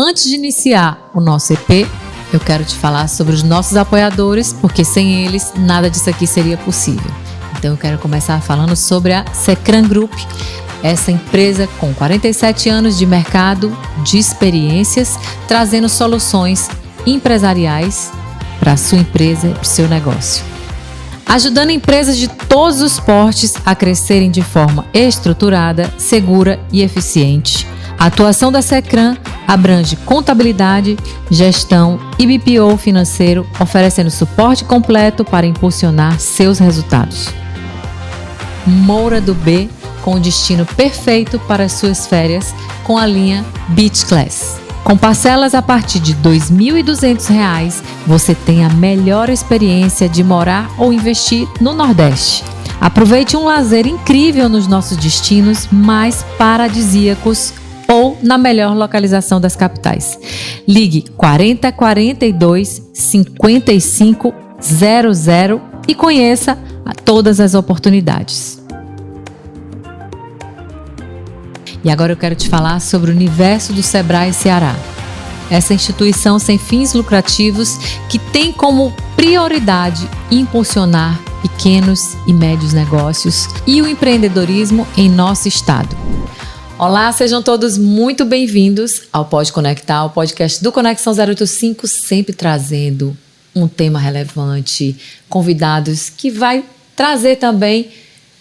Antes de iniciar o nosso EP, eu quero te falar sobre os nossos apoiadores, porque sem eles nada disso aqui seria possível. Então eu quero começar falando sobre a Secran Group, essa empresa com 47 anos de mercado, de experiências, trazendo soluções empresariais para a sua empresa e para o seu negócio. Ajudando empresas de todos os portes a crescerem de forma estruturada, segura e eficiente. A atuação da Secran abrange contabilidade, gestão e BPO financeiro, oferecendo suporte completo para impulsionar seus resultados. Moura do B, com o destino perfeito para as suas férias, com a linha Beach Class. Com parcelas a partir de R$ 2.200, você tem a melhor experiência de morar ou investir no Nordeste. Aproveite um lazer incrível nos nossos destinos mais paradisíacos ou na melhor localização das capitais. Ligue 40 42 55 00 e conheça todas as oportunidades. E agora eu quero te falar sobre o universo do Sebrae Ceará. Essa instituição sem fins lucrativos que tem como prioridade impulsionar pequenos e médios negócios e o empreendedorismo em nosso estado. Olá, sejam todos muito bem-vindos ao Pode Conectar, o podcast do Conexão 085, sempre trazendo um tema relevante, convidados que vai trazer também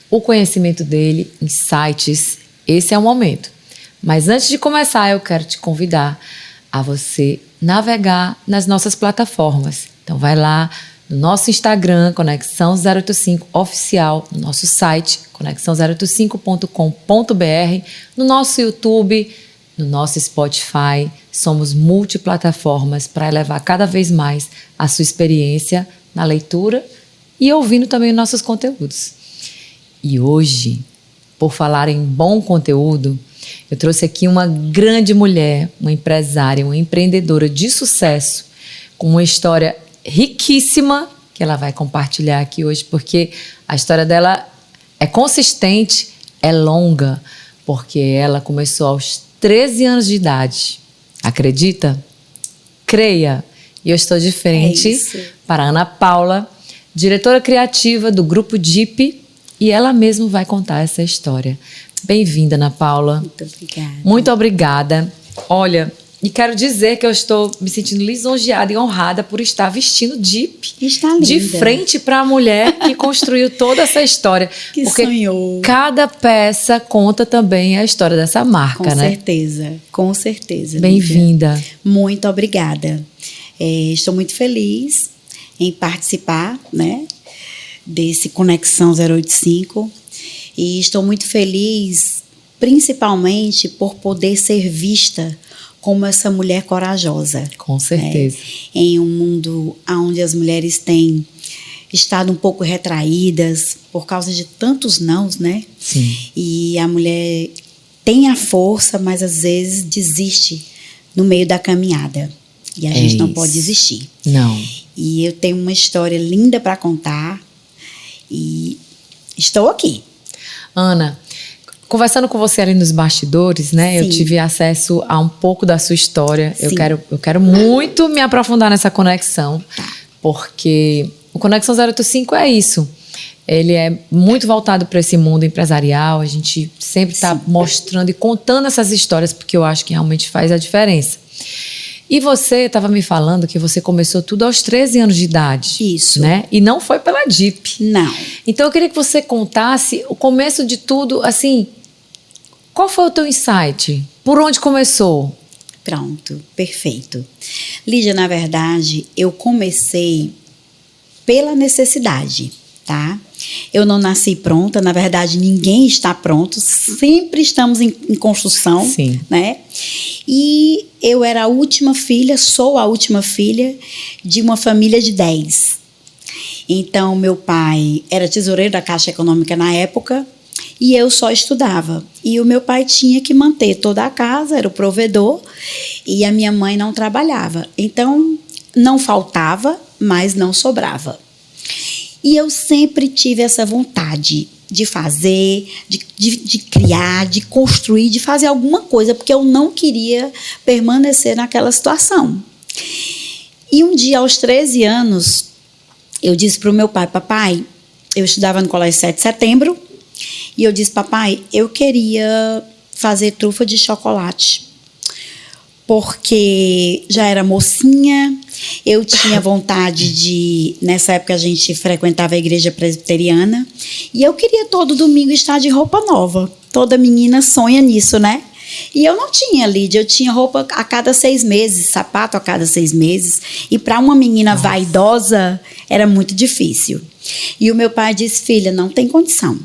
o conhecimento dele, insights. Esse é o momento. Mas antes de começar, eu quero te convidar a você navegar nas nossas plataformas. Então vai lá no nosso Instagram, Conexão 085 Oficial, no nosso site, conexão085.com.br, no nosso YouTube, no nosso Spotify. Somos multiplataformas para elevar cada vez mais a sua experiência na leitura e ouvindo também nossos conteúdos. E hoje, por falar em bom conteúdo, eu trouxe aqui uma grande mulher, uma empresária, uma empreendedora de sucesso, com uma história riquíssima que ela vai compartilhar aqui hoje, porque a história dela é consistente, é longa, porque ela começou aos 13 anos de idade. Acredita? Creia! E eu estou de frente para a Ana Paula, diretora criativa do Grupo DIP, e ela mesma vai contar essa história. Bem-vinda, Ana Paula. Muito obrigada. Muito obrigada. Olha, e quero dizer que eu estou me sentindo lisonjeada e honrada por estar vestindo DIP. Está linda. De frente para a mulher que construiu toda essa história. Que porque sonhou. Cada peça conta também a história dessa marca, né? Com certeza. Bem-vinda. Lívia. Muito obrigada. Estou muito feliz em participar, né, desse Conexão 085 e estou muito feliz principalmente por poder ser vista como essa mulher corajosa. Com certeza. Em um mundo onde as mulheres têm estado um pouco retraídas por causa de tantos nãos, né? Sim. E a mulher tem a força, mas às vezes desiste no meio da caminhada. E a gente não pode desistir. Não. E eu tenho uma história linda para contar e estou aqui. Ana, conversando com você ali nos bastidores, né? Sim. Eu tive acesso a um pouco da sua história. Sim. Eu quero muito me aprofundar nessa conexão, porque o Conexão 085 é isso. Ele é muito voltado para esse mundo empresarial. A gente sempre está mostrando e contando essas histórias, porque eu acho que realmente faz a diferença. E você estava me falando que você começou tudo aos 13 anos de idade. Isso. Né? E não foi pela DIP. Não. Então eu queria que você contasse o começo de tudo, assim, qual foi o teu insight? Por onde começou? Pronto, perfeito. Lídia, na verdade, eu comecei pela necessidade, tá? Eu não nasci pronta, na verdade, ninguém está pronto, sempre estamos em construção, Sim. Né? E eu era a última filha, sou a última filha de uma família de 10. Então, meu pai era tesoureiro da Caixa Econômica na época e eu só estudava. E o meu pai tinha que manter toda a casa, era o provedor, e a minha mãe não trabalhava. Então, não faltava, mas não sobrava. E eu sempre tive essa vontade de fazer, de criar, de construir, de fazer alguma coisa, porque eu não queria permanecer naquela situação. E um dia, aos 13 anos, eu disse para o meu pai: papai, eu estudava no Colégio 7 de Setembro, e eu disse: papai, eu queria fazer trufa de chocolate, porque já era mocinha, eu tinha vontade de... Nessa época a gente frequentava a igreja presbiteriana, e eu queria todo domingo estar de roupa nova. Toda menina sonha nisso, né? E eu não tinha, Lídia, eu tinha roupa a cada 6 meses, sapato a cada 6 meses, e para uma menina vaidosa era muito difícil. E o meu pai disse: filha, não tem condição.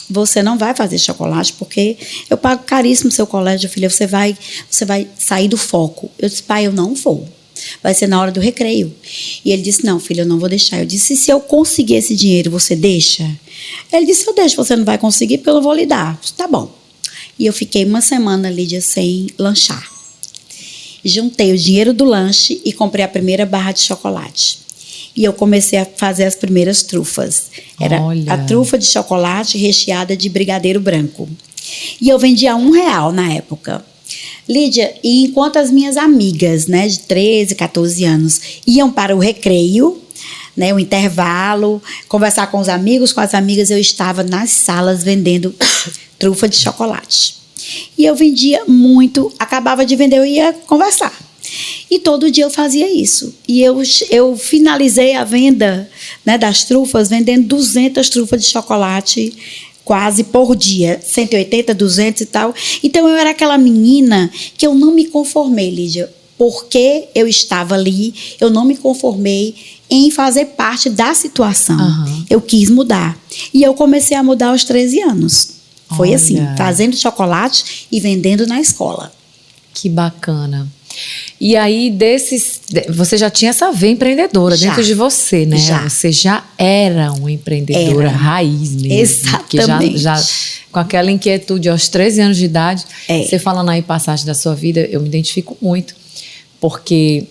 Você não vai fazer chocolate porque eu pago caríssimo o seu colégio, filha. Você vai sair do foco. Eu disse: pai, eu não vou. Vai ser na hora do recreio. E ele disse: não, filha, eu não vou deixar. Eu disse: se eu conseguir esse dinheiro, você deixa? Ele disse: eu deixo. Você não vai conseguir porque eu não vou lhe dar. Eu disse: tá bom. E eu fiquei uma semana, Lídia, sem lanchar. Juntei o dinheiro do lanche e comprei a primeira barra de chocolate. E eu comecei a fazer as primeiras trufas. Era a trufa de chocolate recheada de brigadeiro branco. E eu vendia R$1 na época. Lídia, e enquanto as minhas amigas, né, de 13, 14 anos, iam para o recreio, né, o intervalo, conversar com os amigos, com as amigas, eu estava nas salas vendendo trufa de chocolate. E eu vendia muito, acabava de vender, eu ia conversar. E todo dia eu fazia isso. E eu finalizei a venda, né, das trufas, vendendo 200 trufas de chocolate quase por dia. 180, 200 e tal. Então, eu era aquela menina que eu não me conformei, Lídia. Porque eu estava ali, eu não me conformei em fazer parte da situação. Uhum. Eu quis mudar. E eu comecei a mudar aos 13 anos. Foi assim, fazendo chocolate e vendendo na escola. Que bacana. E aí, você já tinha essa veia empreendedora dentro de você, né? Já. Você já era uma empreendedora raiz mesmo. Exatamente. Já com aquela inquietude aos 13 anos de idade. Você falando aí passagem da sua vida, eu me identifico muito. Porque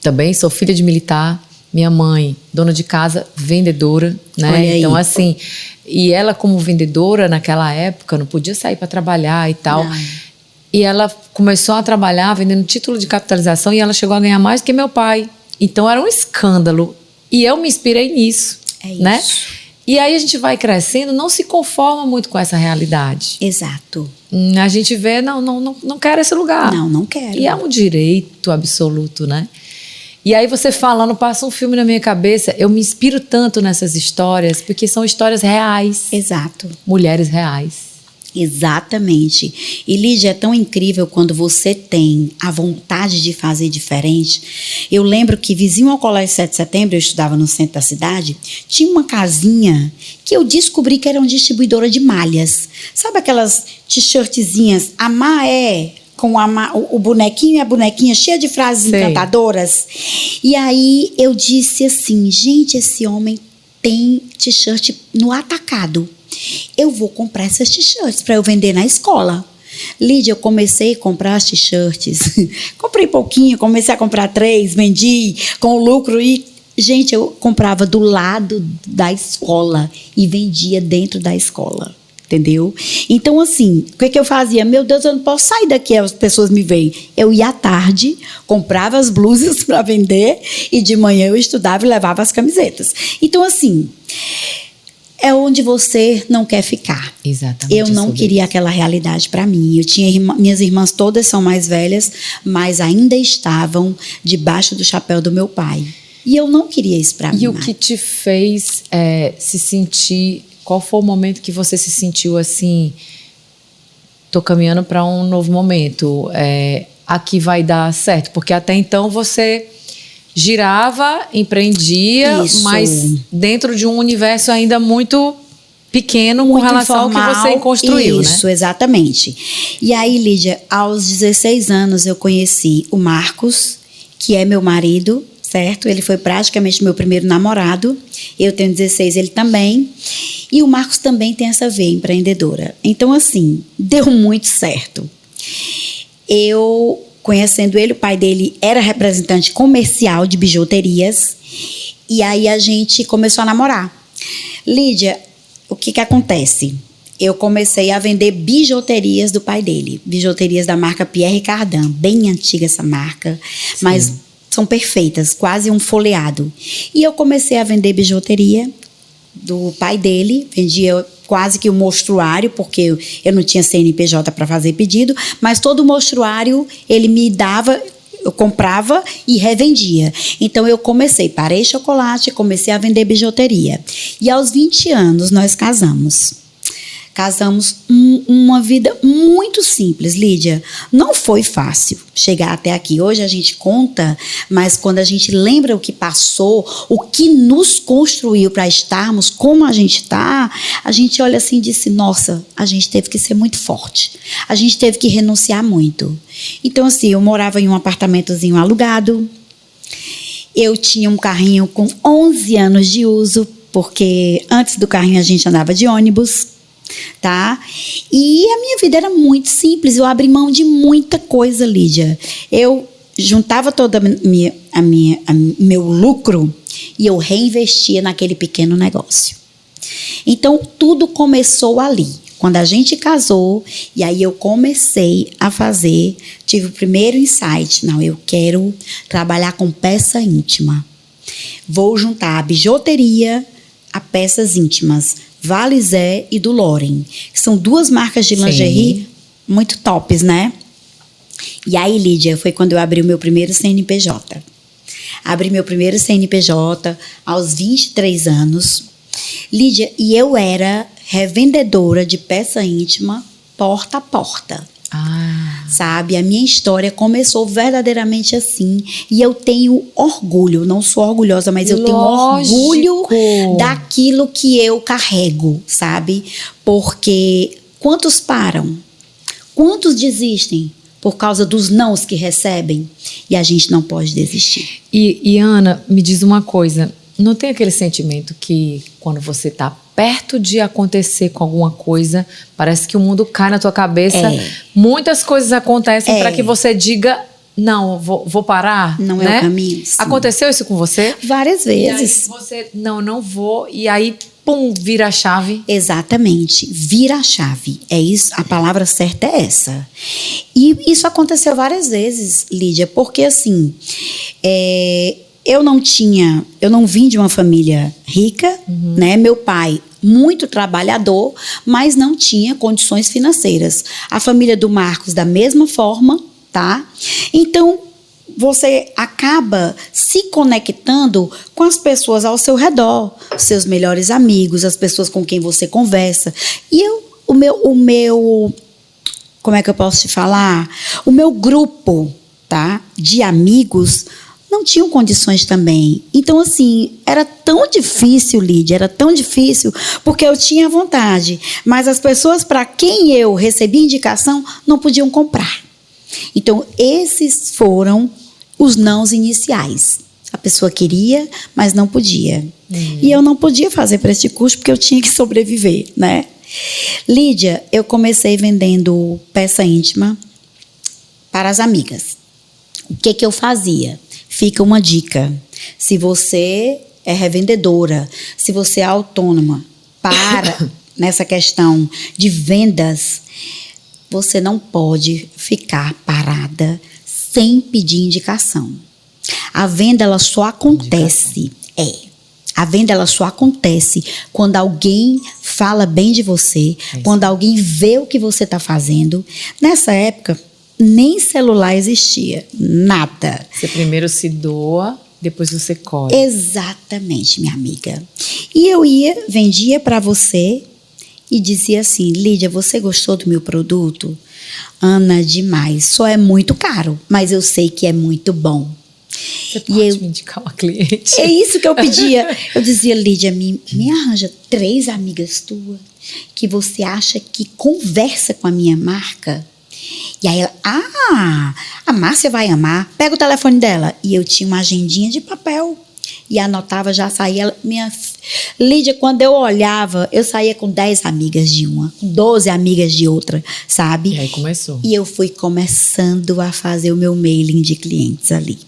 também sou filha de militar, minha mãe, dona de casa, vendedora, né? Então, assim, e ela como vendedora naquela época não podia sair para trabalhar e tal. Não. E ela começou a trabalhar vendendo título de capitalização e ela chegou a ganhar mais do que meu pai. Então era um escândalo. E eu me inspirei nisso. Né? E aí a gente vai crescendo, não se conforma muito com essa realidade. Exato. A gente vê, não quero esse lugar. Não quero. E é um direito absoluto, né? E aí você falando, passa um filme na minha cabeça, eu me inspiro tanto nessas histórias, porque são histórias reais. Exato. Mulheres reais. Exatamente. E, Lídia, é tão incrível quando você tem a vontade de fazer diferente. Eu lembro que vizinho ao Colégio 7 de Setembro, eu estudava no centro da cidade, tinha uma casinha que eu descobri que era uma distribuidora de malhas. Sabe aquelas t-shirtzinhas, com o bonequinho e a bonequinha cheia de frases encantadoras? E aí eu disse assim: gente, esse homem tem t-shirt no atacado. Eu vou comprar essas t-shirts para eu vender na escola. Lídia, eu comecei a comprar as t-shirts. Comprei pouquinho, comecei a comprar 3, vendi com lucro e... Gente, eu comprava do lado da escola e vendia dentro da escola. Entendeu? Então, assim, o que eu fazia? Meu Deus, eu não posso sair daqui, as pessoas me veem. Eu ia à tarde, comprava as blusas para vender e de manhã eu estudava e levava as camisetas. Então, assim... é onde você não quer ficar. Exatamente. Eu não queria aquela realidade para mim. Eu tinha minhas irmãs todas são mais velhas, mas ainda estavam debaixo do chapéu do meu pai. E eu não queria isso para mim. E o que te fez se sentir... Qual foi o momento que você se sentiu assim... Tô caminhando para um novo momento. Aqui vai dar certo. Porque até então você... girava, empreendia, mas dentro de um universo ainda muito pequeno com relação ao que você construiu, né? Isso, exatamente. E aí, Lídia, aos 16 anos eu conheci o Marcos, que é meu marido, certo? Ele foi praticamente meu primeiro namorado. Eu tenho 16, ele também. E o Marcos também tem essa veia empreendedora. Então, assim, deu muito certo. Conhecendo ele, o pai dele era representante comercial de bijuterias. E aí a gente começou a namorar. Lídia, o que acontece? Eu comecei a vender bijuterias do pai dele. Bijuterias da marca Pierre Cardin. Bem antiga essa marca, Sim. mas são perfeitas, quase um folheado. E eu comecei a vender bijuteria do pai dele. Vendia quase que o mostruário, porque eu não tinha CNPJ para fazer pedido, mas todo o mostruário ele me dava, eu comprava e revendia. Então eu parei chocolate, comecei a vender bijuteria. E aos 20 anos nós casamos. Casamos uma vida muito simples, Lídia. Não foi fácil chegar até aqui. Hoje a gente conta, mas quando a gente lembra o que passou, o que nos construiu para estarmos como a gente está, a gente olha assim e diz, nossa, a gente teve que ser muito forte. A gente teve que renunciar muito. Então, assim, eu morava em um apartamentozinho alugado. Eu tinha um carrinho com 11 anos de uso, porque antes do carrinho a gente andava de ônibus. Tá? E a minha vida era muito simples. Eu abri mão de muita coisa, Lídia. Eu juntava todo meu lucro e eu reinvestia naquele pequeno negócio. Então, tudo começou ali. Quando a gente casou, e aí eu comecei a fazer, tive o primeiro insight. Não, eu quero trabalhar com peça íntima. Vou juntar a bijuteria a peças íntimas. Valizé e do Loren, que são duas marcas de lingerie muito tops, né? E aí, Lídia, foi quando eu abri o meu primeiro CNPJ. Abri meu primeiro CNPJ aos 23 anos. Lídia, e eu era revendedora de peça íntima porta a porta. Sabe, a minha história começou verdadeiramente assim. E eu tenho orgulho, não sou orgulhosa, mas eu tenho orgulho daquilo que eu carrego, sabe? Porque quantos param? Quantos desistem por causa dos nãos que recebem? E a gente não pode desistir. E Ana, me diz uma coisa. Não tem aquele sentimento que quando você está perto de acontecer com alguma coisa, parece que o mundo cai na tua cabeça. Muitas coisas acontecem para que você diga, não, vou parar. Não né? É o caminho. Sim. Aconteceu isso com você? Várias vezes. E aí você, não vou. E aí, pum, vira a chave. Exatamente, vira a chave. É isso, a palavra certa é essa. E isso aconteceu várias vezes, Lídia, porque assim, eu não vim de uma família rica, né? Meu pai, muito trabalhador, mas não tinha condições financeiras. A família do Marcos, da mesma forma, tá? Então, você acaba se conectando com as pessoas ao seu redor, seus melhores amigos, as pessoas com quem você conversa. E o meu, como é que eu posso te falar? O meu grupo, tá? De amigos não tinham condições também. Então, assim, era tão difícil, Lídia, era tão difícil, porque eu tinha vontade, mas as pessoas para quem eu recebi indicação não podiam comprar. Então, esses foram os nãos iniciais. A pessoa queria, mas não podia. E eu não podia fazer para esse custo, porque eu tinha que sobreviver, né? Lídia, eu comecei vendendo peça íntima para as amigas. O que eu fazia? Fica uma dica. Se você é revendedora, se você é autônoma, para nessa questão de vendas, você não pode ficar parada sem pedir indicação. A venda, ela só acontece. A venda, ela só acontece quando alguém fala bem de você, quando alguém vê o que você está fazendo. Nessa época, nem celular existia, nada. Você primeiro se doa, depois você colhe. Exatamente, minha amiga. E eu vendia para você e dizia assim, Lídia, você gostou do meu produto? Ana, demais. Só é muito caro, mas eu sei que é muito bom. Você pode me indicar uma cliente? É isso que eu pedia. Eu dizia, Lídia, me arranja 3 amigas tuas que você acha que conversa com a minha marca. E aí ela, a Márcia vai amar. Pega o telefone dela. E eu tinha uma agendinha de papel. E anotava, já saía. Lídia, quando eu olhava, eu saía com 10 amigas de uma, com 12 amigas de outra, sabe? E aí começou. E eu fui começando a fazer o meu mailing de clientes ali.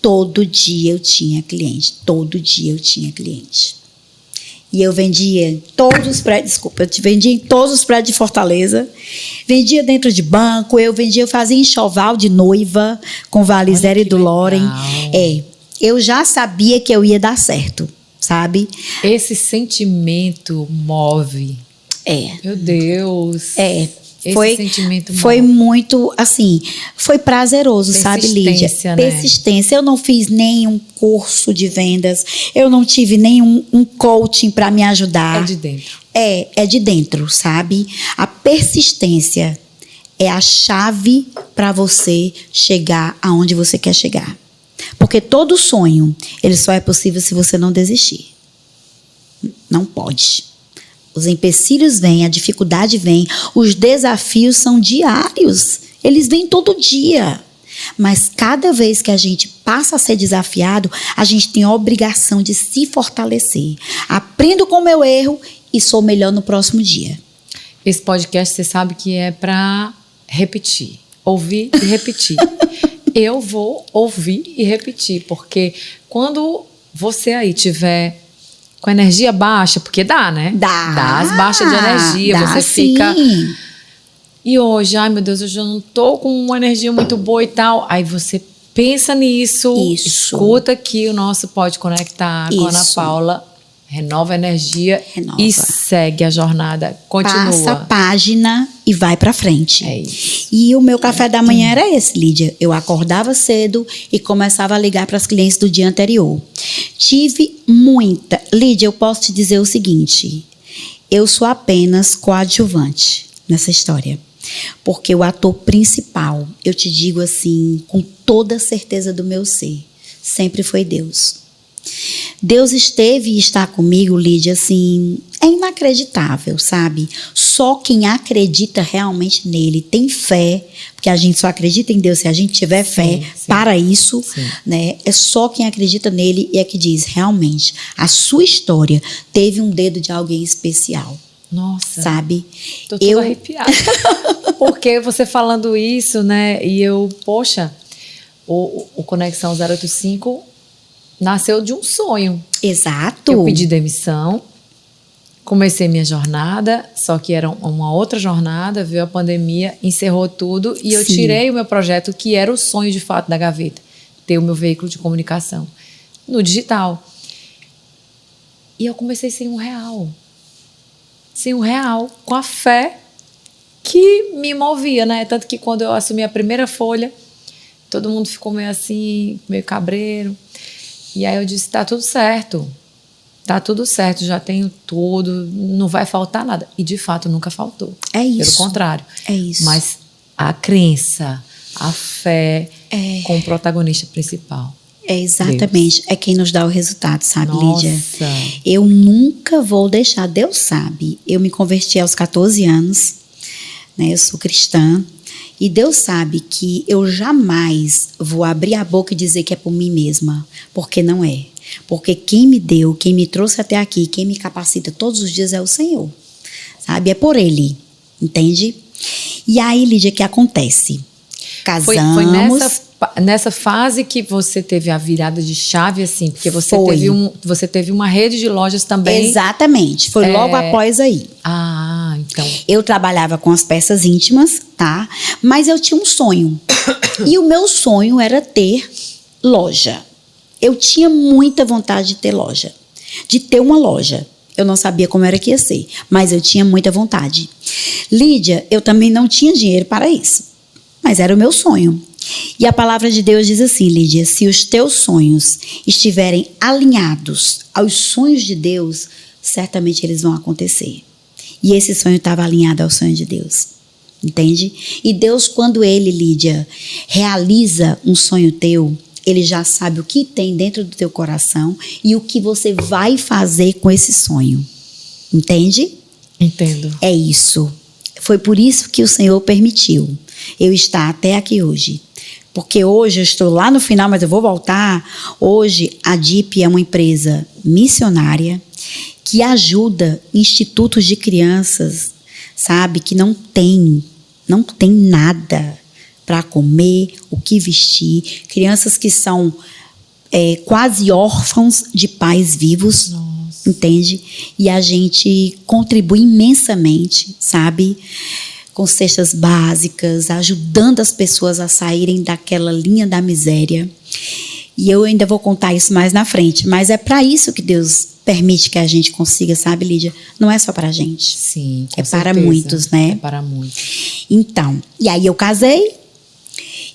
Todo dia eu tinha cliente. Todo dia eu tinha cliente. E eu vendia em todos os prédios, desculpa, eu vendia em todos os prédios de Fortaleza. Vendia dentro de banco, eu fazia enxoval de noiva com Valizera e do Loren. Eu já sabia que eu ia dar certo, sabe? Esse sentimento move. Meu Deus. Esse sentimento foi muito, assim, foi prazeroso, sabe, Lídia? Né? Persistência. Eu não fiz nenhum curso de vendas, eu não tive nenhum coaching para me ajudar. É de dentro. É de dentro, sabe? A persistência é a chave para você chegar aonde você quer chegar. Porque todo sonho, ele só é possível se você não desistir. Não pode. Os empecilhos vêm, a dificuldade vem, os desafios são diários. Eles vêm todo dia. Mas cada vez que a gente passa a ser desafiado, a gente tem a obrigação de se fortalecer. Aprendo com o meu erro e sou melhor no próximo dia. Esse podcast, você sabe que é para repetir. Ouvir e repetir. Eu vou ouvir e repetir, porque quando você aí tiver com energia baixa, porque dá, né? Dá as baixas de energia, você fica... E hoje, ai meu Deus, hoje eu não tô com uma energia muito boa e tal. Aí você pensa nisso, escuta aqui o nosso Pode Conectar com a Ana Paula, renova a energia e segue a jornada, continua. Passa a página e vai pra frente. É isso. E o meu café da manhã era esse, Lídia. Eu acordava cedo e começava a ligar para as clientes do dia anterior. Tive muita... Lídia, eu posso te dizer o seguinte, eu sou apenas coadjuvante nessa história. Porque o ator principal, eu te digo assim, com toda a certeza do meu ser, sempre foi Deus. Deus esteve e está comigo, Lídia, assim, é inacreditável, sabe? Só quem acredita realmente nele, tem fé, porque a gente só acredita em Deus se a gente tiver fé para isso, né? É só quem acredita nele e é que diz, realmente, a sua história teve um dedo de alguém especial. Nossa, sabe? Tô toda arrepiada. Porque você falando isso, né? E eu, poxa, o Conexão 085 nasceu de um sonho. Exato. Eu pedi demissão, comecei minha jornada, só que era uma outra jornada, veio a pandemia, encerrou tudo e eu tirei o meu projeto, que era o sonho de fato da gaveta, ter o meu veículo de comunicação no digital. E eu comecei sem R$1. Sem R$1, com a fé que me movia, né? Tanto que quando eu assumi a primeira folha, todo mundo ficou meio assim, meio cabreiro. E aí eu disse, tá tudo certo, já tenho tudo, não vai faltar nada. E de fato nunca faltou. É isso. Pelo contrário. É isso. Mas a crença, a fé com o protagonista principal. É exatamente, Deus. É quem nos dá o resultado, sabe, Nossa. Lídia? Eu nunca vou deixar, Deus sabe, eu me converti aos 14 anos, né, eu sou cristã, e Deus sabe que eu jamais vou abrir a boca e dizer que é por mim mesma, porque não é. Porque quem me deu, quem me trouxe até aqui, quem me capacita todos os dias é o Senhor, sabe? É por Ele, entende? E aí, Lídia, o que acontece? Casamos... Foi nessa fase que você teve a virada de chave, assim, porque você teve uma rede de lojas também. Exatamente, foi logo após aí. Ah, então. Eu trabalhava com as peças íntimas, tá? Mas eu tinha um sonho. E o meu sonho era ter loja. Eu tinha muita vontade de ter loja, de ter uma loja. Eu não sabia como era que ia ser, mas eu tinha muita vontade. Lídia, eu também não tinha dinheiro para isso, mas era o meu sonho. E a palavra de Deus diz assim, Lídia, se os teus sonhos estiverem alinhados aos sonhos de Deus, certamente eles vão acontecer. E esse sonho estava alinhado ao sonho de Deus, entende? E Deus, quando Ele, Lídia, realiza um sonho teu, Ele já sabe o que tem dentro do teu coração e o que você vai fazer com esse sonho, entende? Entendo. É isso. Foi por isso que o Senhor permitiu eu estar até aqui hoje. Porque hoje eu estou lá no final, mas eu vou voltar. Hoje a DIP é uma empresa missionária que ajuda institutos de crianças, sabe, que não tem nada para comer, o que vestir. Crianças que são quase órfãos de pais vivos. Nossa. entende? E a gente contribui imensamente, sabe? Com cestas básicas, ajudando as pessoas a saírem daquela linha da miséria. E eu ainda vou contar isso mais na frente, mas é para isso que Deus permite que a gente consiga, sabe, Lídia? Não é só pra gente. Sim, com é certeza. Para muitos, né? É para muitos. Então, e aí eu casei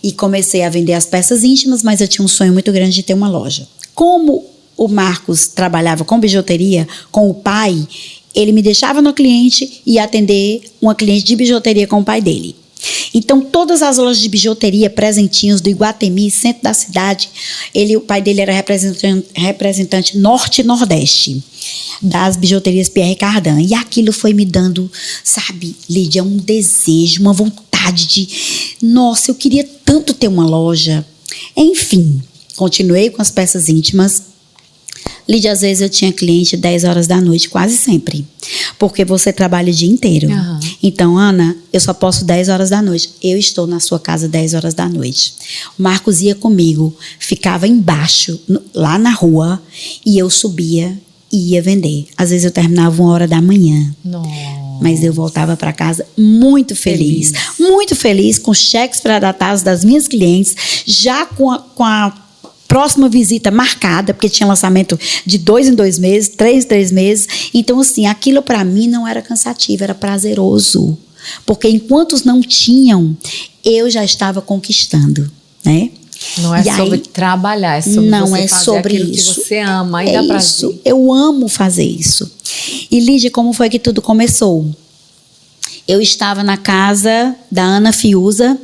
e comecei a vender as peças íntimas, mas eu tinha um sonho muito grande de ter uma loja. Como o Marcos trabalhava com bijuteria, com o pai, ele me deixava no cliente e ia atender uma cliente de bijuteria com o pai dele. Então, todas as lojas de bijuteria, presentinhos do Iguatemi, centro da cidade, o pai dele era representante norte e nordeste das bijuterias Pierre Cardin. E aquilo foi me dando, sabe, Lídia, um desejo, uma vontade de... Nossa, eu queria tanto ter uma loja. Enfim, continuei com as peças íntimas. Lídia, às vezes eu tinha cliente 10 horas da noite, quase sempre. Porque você trabalha o dia inteiro. Uhum. Então, Ana, eu só posso 10 horas da noite. Eu estou na sua casa 10 horas da noite. O Marcos ia comigo, ficava embaixo, lá na rua, e eu subia e ia vender. Às vezes eu terminava 1h da manhã. Nossa. Mas eu voltava para casa muito feliz. Muito feliz, com cheques pré-datados das minhas clientes, já com a próxima visita marcada, porque tinha lançamento de 2 em 2 meses, 3 em 3 meses. Então, assim, aquilo para mim não era cansativo, era prazeroso. Porque enquanto não tinham, eu já estava conquistando, né? Não é sobre trabalhar, é sobre não você é fazer sobre aquilo isso. que você ama e dá prazer. Isso, eu amo fazer isso. E, Lídia, como foi que tudo começou? Eu estava na casa da Ana Fiuza,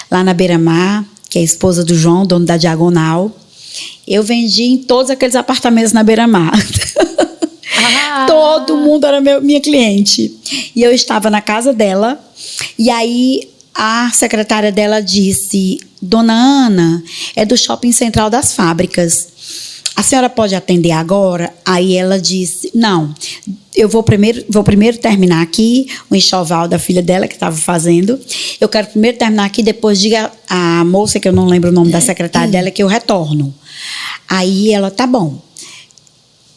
lá na Beira-Mar, que é a esposa do João, dono da Diagonal. Eu vendi em todos aqueles apartamentos na Beira-Mar. Todo mundo era minha cliente. E eu estava na casa dela, e aí a secretária dela disse: Dona Ana, é do Shopping Central das Fábricas. A senhora pode atender agora? Aí ela disse: não, eu vou primeiro terminar aqui o enxoval da filha dela que estava fazendo. Eu quero primeiro terminar aqui, depois diga à moça, que eu não lembro o nome da secretária dela, que eu retorno. Aí ela, tá bom.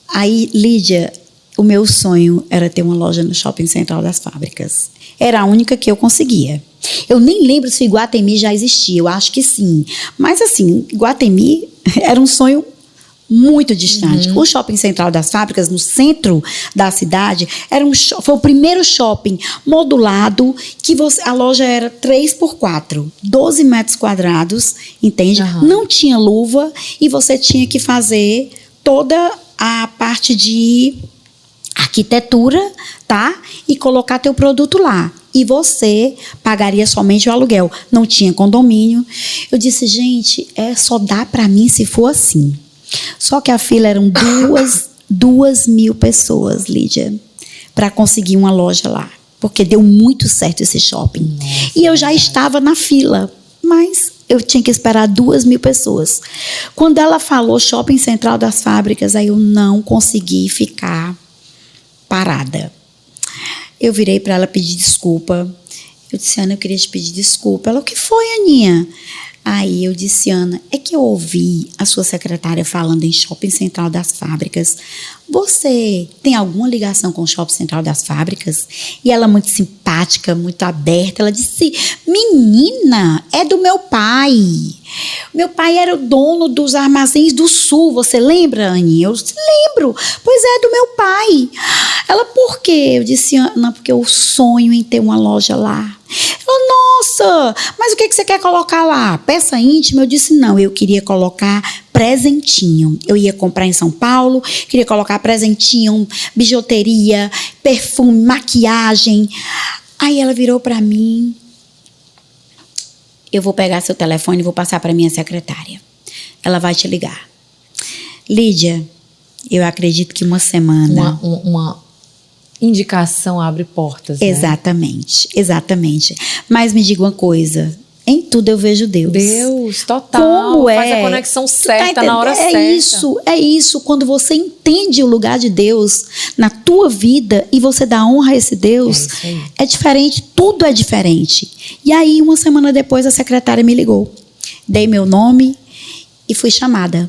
Aí, Lídia, o meu sonho era ter uma loja no Shopping Central das Fábricas. Era a única que eu conseguia. Eu nem lembro se o Iguatemi já existia, eu acho que sim. Mas assim, Iguatemi era um sonho muito distante. O Shopping Central das Fábricas, no centro da cidade, foi o primeiro shopping modulado que a loja era 3x4, 12 metros quadrados, entende? Não tinha luva e você tinha que fazer toda a parte de arquitetura, tá? E colocar teu produto lá. E você pagaria somente o aluguel. Não tinha condomínio. Eu disse, gente, só dá para mim se for assim. Só que a fila eram 2.000 pessoas, Lídia, para conseguir uma loja lá. Porque deu muito certo esse shopping. Nossa, e eu já estava na fila, mas eu tinha que esperar 2.000 pessoas. Quando ela falou Shopping Central das Fábricas, aí eu não consegui ficar parada. Eu virei para ela pedir desculpa. Eu disse, Ana, eu queria te pedir desculpa. Ela, o que foi, Aninha? Aí eu disse, Ana, é que eu ouvi a sua secretária falando em Shopping Central das Fábricas. Você tem alguma ligação com o Shopping Central das Fábricas? E ela, muito simpática, muito aberta, ela disse, menina, é do meu pai. Meu pai era o dono dos Armazéns do Sul, você lembra, Aninha? Eu disse, lembro, pois é do meu pai. Ela, por quê? Eu disse, Ana, porque eu sonho em ter uma loja lá. Ela, nossa, mas o que você quer colocar lá? Peça íntima? Eu disse, não, eu queria colocar presentinho. Eu ia comprar em São Paulo, queria colocar presentinho, bijuteria, perfume, maquiagem. Aí ela virou para mim, eu vou pegar seu telefone e vou passar para minha secretária. Ela vai te ligar. Lídia, eu acredito que uma semana... Uma indicação abre portas, né? Exatamente, exatamente. Mas me diga uma coisa, em tudo eu vejo Deus. Deus, total. Como faz a conexão certa, na hora certa. É isso. Quando você entende o lugar de Deus na tua vida e você dá honra a esse Deus, é diferente, tudo é diferente. E aí, uma semana depois, a secretária me ligou. Dei meu nome e fui chamada.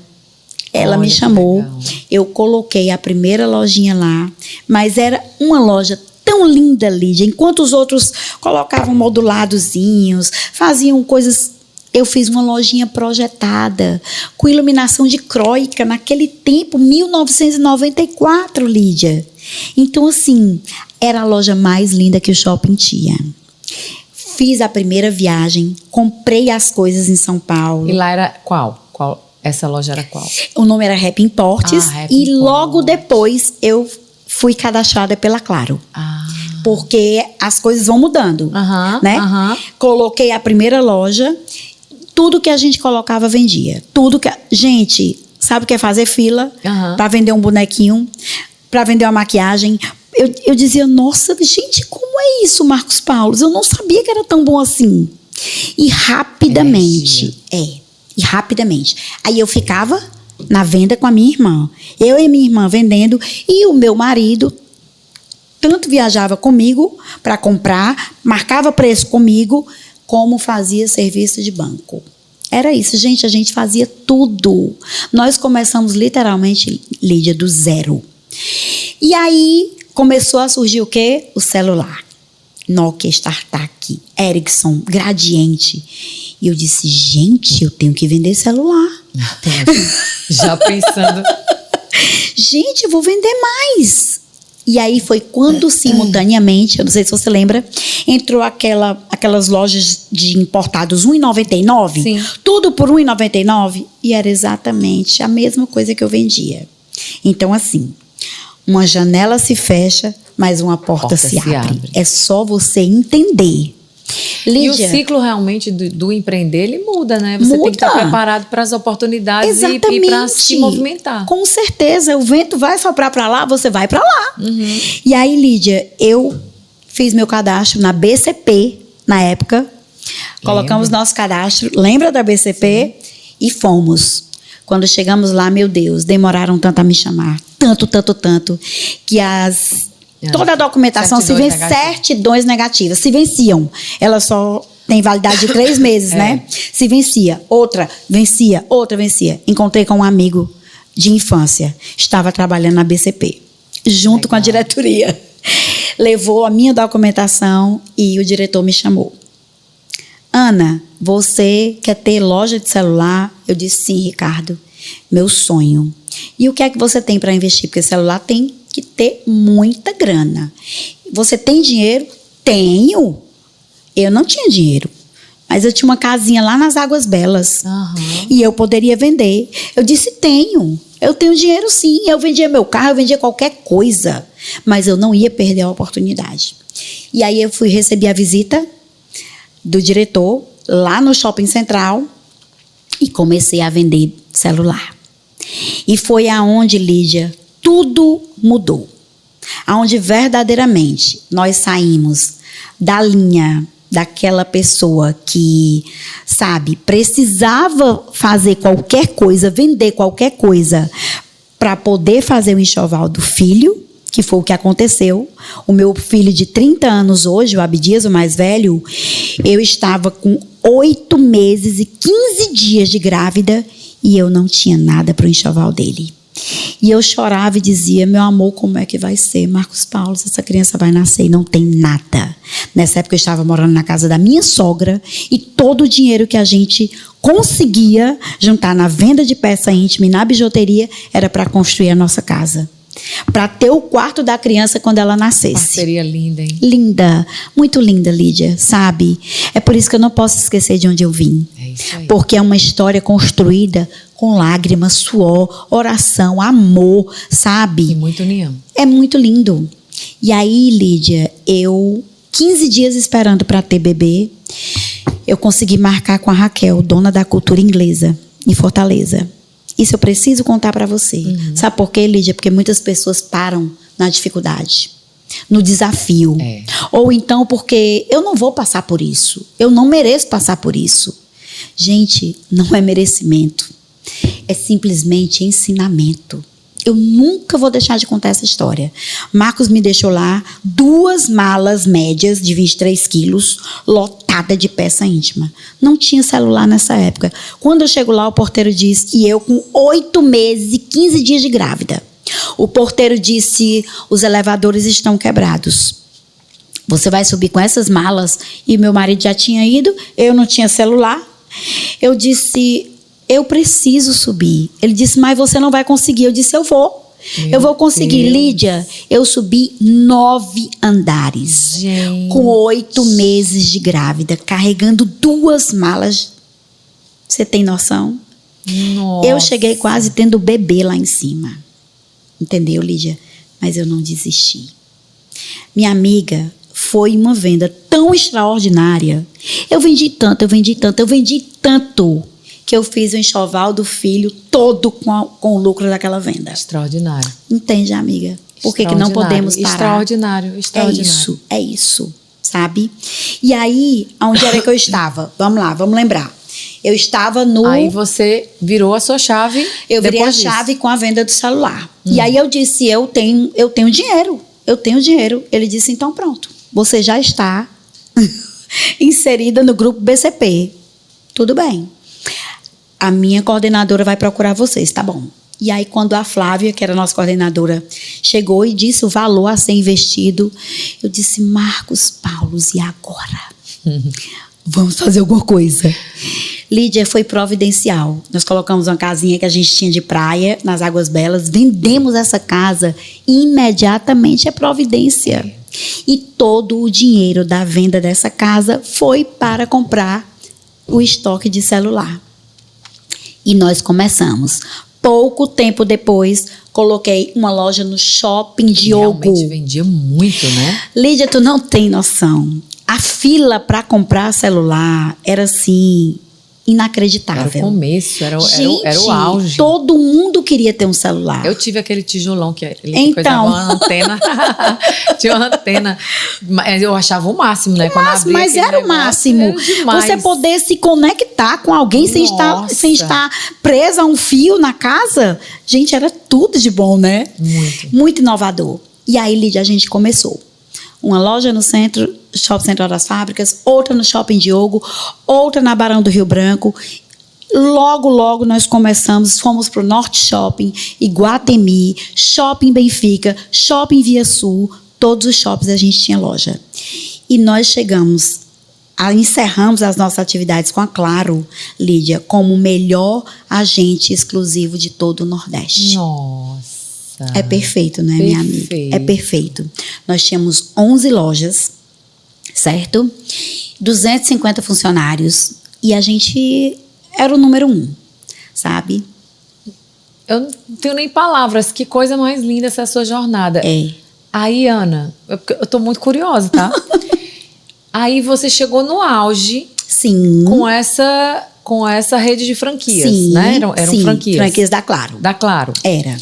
Ela Olha, me que chamou, legal. eu coloquei a primeira lojinha lá, mas era uma loja tão linda, Lídia. Enquanto os outros colocavam moduladozinhos, faziam coisas, eu fiz uma lojinha projetada, com iluminação de croica, naquele tempo, 1994, Lídia. Então, assim, era a loja mais linda que o shopping tinha. Fiz a primeira viagem, comprei as coisas em São Paulo. E lá era qual? Essa loja era qual? O nome era Happy Imports. Happy E Imports. logo depois eu fui cadastrada pela Claro. Porque as coisas vão mudando, né? Coloquei a primeira loja, tudo que a gente colocava vendia. Gente, sabe o que é fazer fila para vender um bonequinho, para vender uma maquiagem? Eu dizia, nossa, gente, como é isso, Marcos Paulo? Eu não sabia que era tão bom assim. E rapidamente, rapidamente. Aí eu ficava na venda com a minha irmã. Eu e minha irmã vendendo, e o meu marido tanto viajava comigo para comprar, marcava preço comigo, como fazia serviço de banco. Era isso, gente, a gente fazia tudo. Nós começamos literalmente, Lídia, do zero. E aí começou a surgir o quê? O celular. Nokia, StarTAC, Ericsson, Gradiente. E eu disse, gente, eu tenho que vender celular. Já pensando. Gente, eu vou vender mais. E aí foi quando, simultaneamente, eu não sei se você lembra, entrou aquelas lojas de importados R$1,99. Sim. Tudo por R$1,99. E era exatamente a mesma coisa que eu vendia. Então, assim, uma janela se fecha, mas uma porta se abre. É só você entender. Lídia, e o ciclo realmente do empreender, ele muda, né? Você tem que estar preparado para as oportunidades e para se movimentar. Com certeza, o vento vai soprar para lá, você vai para lá. E aí, Lídia, eu fiz meu cadastro na BCP, na época. Colocamos nosso cadastro, lembra da BCP? Sim. E fomos. Quando chegamos lá, meu Deus, demoraram tanto a me chamar. Tanto, que toda a documentação certidões negativas. Se venciam. Elas só têm validade de 3 meses, né? Se vencia. Outra vencia. Encontrei com um amigo de infância. Estava trabalhando na BCP. Junto com a diretoria. Levou a minha documentação e o diretor me chamou. Ana, você quer ter loja de celular? Eu disse, sim, Ricardo. Meu sonho. E o que é que você tem para investir? Porque celular tem que ter muita grana. Você tem dinheiro? Tenho. Eu não tinha dinheiro. Mas eu tinha uma casinha lá nas Águas Belas. E eu poderia vender. Eu disse, tenho. Eu tenho dinheiro sim. Eu vendia meu carro, eu vendia qualquer coisa. Mas eu não ia perder a oportunidade. E aí eu recebi a visita do diretor lá no Shopping Central e comecei a vender celular. E foi aonde, Lídia, tudo mudou. Aonde verdadeiramente nós saímos da linha daquela pessoa que, sabe, precisava fazer qualquer coisa, vender qualquer coisa para poder fazer o enxoval do filho, que foi o que aconteceu. O meu filho de 30 anos hoje, o Abdias, o mais velho, eu estava com 8 meses e 15 dias de grávida e eu não tinha nada para o enxoval dele. E eu chorava e dizia, meu amor, como é que vai ser, Marcos Paulo, se essa criança vai nascer e não tem nada. Nessa época eu estava morando na casa da minha sogra e todo o dinheiro que a gente conseguia juntar na venda de peça íntima e na bijuteria era para construir a nossa casa. Para ter o quarto da criança quando ela nascesse. Parceria linda, hein? Linda, muito linda, Lídia, sabe? É por isso que eu não posso esquecer de onde eu vim. É isso aí. Porque é uma história construída com lágrimas, suor, oração, amor, sabe? E muita união. É muito lindo. E aí, Lídia, 15 dias esperando para ter bebê, eu consegui marcar com a Raquel, dona da cultura inglesa, em Fortaleza. Isso eu preciso contar para você. Sabe por quê, Lídia? Porque muitas pessoas param na dificuldade, no desafio. Ou então porque eu não vou passar por isso. Eu não mereço passar por isso. Gente, não é merecimento. É simplesmente ensinamento. Eu nunca vou deixar de contar essa história. Marcos me deixou lá 2 malas médias de 23 quilos, lotada de peça íntima. Não tinha celular nessa época. Quando eu chego lá, o porteiro disse, e eu com 8 meses e 15 dias de grávida. O porteiro disse, os elevadores estão quebrados. Você vai subir com essas malas? E meu marido já tinha ido, eu não tinha celular. Eu disse, eu preciso subir. Ele disse, mas você não vai conseguir. Eu disse, eu vou. Eu vou conseguir. Deus. Lídia, eu subi 9 andares. Gente. Com 8 meses de grávida, carregando 2 malas. Você tem noção? Nossa. Eu cheguei quase tendo bebê lá em cima. Entendeu, Lídia? Mas eu não desisti. Minha amiga foi uma venda tão extraordinária. Eu vendi tanto, que eu fiz o enxoval do filho todo com o lucro daquela venda. Extraordinário. Entende, amiga? Por que não podemos parar? Extraordinário. É isso, sabe? E aí, onde era que eu estava? Vamos lá, vamos lembrar. Eu estava no... Aí você virou a sua chave. Eu virei a chave com a venda do celular. E aí eu disse, eu tenho dinheiro. Ele disse, então pronto. Você já está inserida no grupo BCP. Tudo bem. A minha coordenadora vai procurar vocês, tá bom. E aí, quando a Flávia, que era a nossa coordenadora, chegou e disse o valor a ser investido, eu disse, Marcos Paulos, e agora? Vamos fazer alguma coisa. Lídia, foi providencial. Nós colocamos uma casinha que a gente tinha de praia, nas Águas Belas, vendemos essa casa e imediatamente é providência. E todo o dinheiro da venda dessa casa foi para comprar o estoque de celular. E nós começamos. Pouco tempo depois, coloquei uma loja no Shopping Diogo. Realmente vendia muito, né? Lídia, tu não tem noção. A fila para comprar celular era assim, inacreditável. Era o começo, era Gente, o auge. Todo mundo queria ter um celular. Eu tive aquele tijolão que ele Então. uma antena. Tinha uma antena. Mas eu achava o máximo, né? Mas era o máximo. Era demais. Você poder se conectar com alguém sem estar presa a um fio na casa. Gente, era tudo de bom, né? Muito inovador. E aí, Lídia, a gente começou. Uma loja no centro, Shopping Central das Fábricas, outra no Shopping Diogo, outra na Barão do Rio Branco. Logo nós começamos, fomos para o Norte Shopping, Iguatemi, Shopping Benfica, Shopping Via Sul, todos os shoppings a gente tinha loja. E nós encerramos as nossas atividades com a Claro, Lídia, como o melhor agente exclusivo de todo o Nordeste. Nossa. É perfeito, né, minha amiga? É perfeito. Nós tínhamos 11 lojas, certo? 250 funcionários. E a gente era o número 1, sabe? Eu não tenho nem palavras. Que coisa mais linda essa sua jornada. É. Aí, Ana, eu tô muito curiosa, tá? Aí você chegou no auge. Sim. Com essa rede de franquias, sim, né? Eram franquias. Franquias da Claro. Da Claro. Era.